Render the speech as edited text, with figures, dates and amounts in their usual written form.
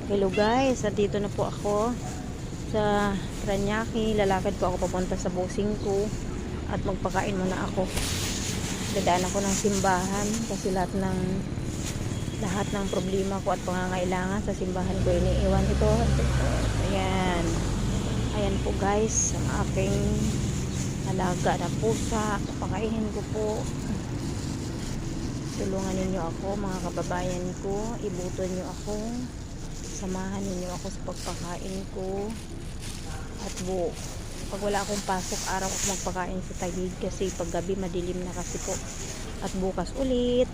Hello guys, dito na po ako sa Tranyaki. Lalakad po ako papunta sa bossing ko at magpakain muna ako. Dadaan ako ng simbahan kasi lahat ng problema ko at pangangailangan sa simbahan ko iniiwan ito. Ayan. Ayan po guys, ang aking alaga na pusa. Papakainin ko po. Tulungan ninyo ako mga kababayan ko. Ibuton nyo ako. Samahan ninyo ako sa pagpakain ko. At pag wala akong pasok, araw ako magpakain sa Taguig kasi pag gabi madilim na kasi po. At bukas ulit.